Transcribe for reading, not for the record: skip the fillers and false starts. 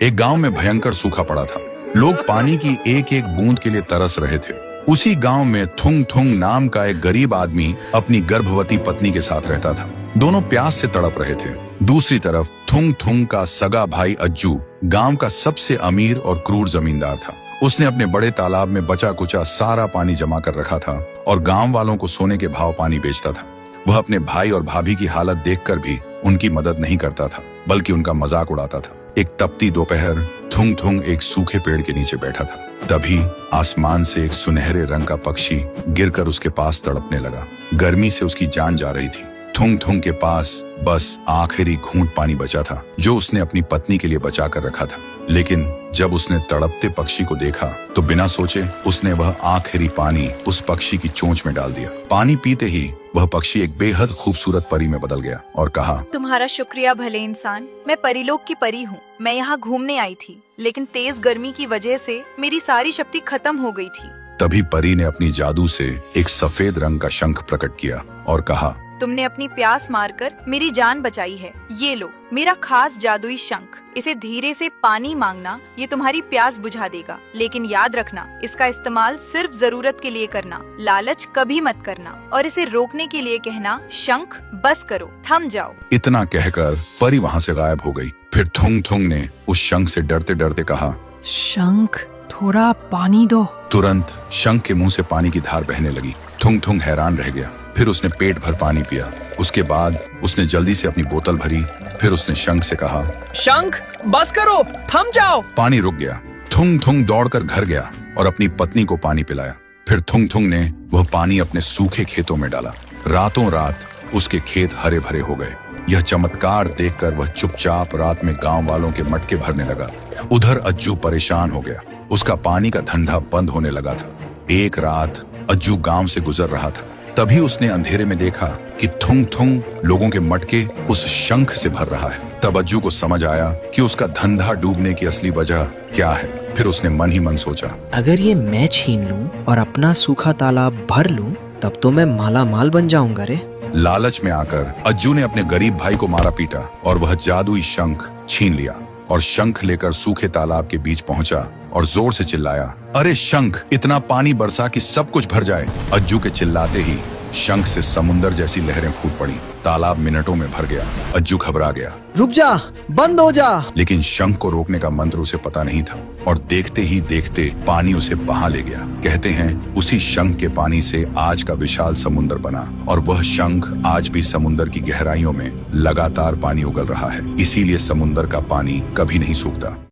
एक गांव में भयंकर सूखा पड़ा था। लोग पानी की एक एक बूंद के लिए तरस रहे थे। उसी गांव में थुंग थुंग नाम का एक गरीब आदमी अपनी गर्भवती पत्नी के साथ रहता था। दोनों प्यास से तड़प रहे थे। दूसरी तरफ थुंग थुंग का सगा भाई अज्जू गांव का सबसे अमीर और क्रूर जमींदार था। उसने अपने बड़े तालाब में बचा कुचा सारा पानी जमा कर रखा था और गांव वालों को सोने के भाव पानी बेचता था। वह अपने भाई और भाभी की हालत देखकर भी उनकी मदद नहीं करता था, बल्कि उनका मजाक उड़ाता था। एक तपती दोपहर थुंग थुंग एक सूखे पेड़ के नीचे बैठा था। तभी आसमान से एक सुनहरे रंग का पक्षी गिरकर उसके पास तड़पने लगा। गर्मी से उसकी जान जा रही थी। थुंग थुंग के पास बस आखिरी घूंट पानी बचा था, जो उसने अपनी पत्नी के लिए बचा कर रखा था। लेकिन जब उसने तड़पते पक्षी को देखा तो बिना सोचे उसने वह आखिरी पानी उस पक्षी की चोंच में डाल दिया। पानी पीते ही वह पक्षी एक बेहद खूबसूरत परी में बदल गया और कहा, तुम्हारा शुक्रिया भले इंसान। मैं परीलोक की परी हूँ। मैं यहाँ घूमने आई थी, लेकिन तेज गर्मी की वजह से मेरी सारी शक्ति खत्म हो गई थी। तभी परी ने अपनी जादू से एक सफेद रंग का शंख प्रकट किया और कहा, तुमने अपनी प्यास मारकर मेरी जान बचाई है। ये लो मेरा खास जादुई शंख। इसे धीरे से पानी मांगना, ये तुम्हारी प्यास बुझा देगा। लेकिन याद रखना, इसका इस्तेमाल सिर्फ जरूरत के लिए करना, लालच कभी मत करना। और इसे रोकने के लिए कहना, शंख बस करो, थम जाओ। इतना कहकर परी वहाँ से गायब हो गई। फिर थुंग थुंग ने उस शंख से डरते डरते कहा, शंख थोड़ा पानी दो। तुरंत शंख के मुंह से पानी की धार बहने लगी। थुंग थुंग हैरान रह गया। फिर उसने पेट भर पानी पिया। उसके बाद उसने जल्दी से अपनी बोतल भरी। फिर उसने शंख से कहा, शंख बस करो, थम जाओ। पानी रुक गया। थुंग थुंग दौड़कर घर गया और अपनी पत्नी को पानी पिलाया। फिर थुंग थुंग ने वह पानी अपने सूखे खेतों में डाला। रातों रात उसके खेत हरे भरे हो गए। यह चमत्कार देखकर वह चुपचाप रात में गांव वालों के मटके भरने लगा। उधर अज्जू परेशान हो गया। उसका पानी का धंधा बंद होने लगा था। एक रात अज्जू गांव से गुजर रहा था। तभी उसने अंधेरे में देखा कि थुंग थुंग लोगों के मटके उस शंख से भर रहा है। तब अज्जू को समझ आया कि उसका धंधा डूबने की असली वजह क्या है। फिर उसने मन ही मन सोचा, अगर ये मैं छीन लूं और अपना सूखा तालाब भर लूं, तब तो मैं माला माल बन जाऊंगा रे। लालच में आकर अज्जू ने अपने गरीब भाई को मारा पीटा और वह जादुई शंख छीन लिया और शंख लेकर सूखे तालाब के बीच पहुंचा और जोर से चिल्लाया, अरे शंख, इतना पानी बरसा कि सब कुछ भर जाए। अज्जू के चिल्लाते ही शंख से समुंदर जैसी लहरें फूट पड़ी। तालाब मिनटों में भर गया। अज्जू घबरा गया। रुक जा, बंद हो जा। लेकिन शंख को रोकने का मंत्र उसे पता नहीं था और देखते ही देखते पानी उसे बहा ले गया। कहते हैं उसी शंख के पानी से आज का विशाल समुंदर बना और वह शंख आज भी समुंदर की गहराइयों में लगातार पानी उगल रहा है। इसीलिए समुंदर का पानी कभी नहीं सूखता।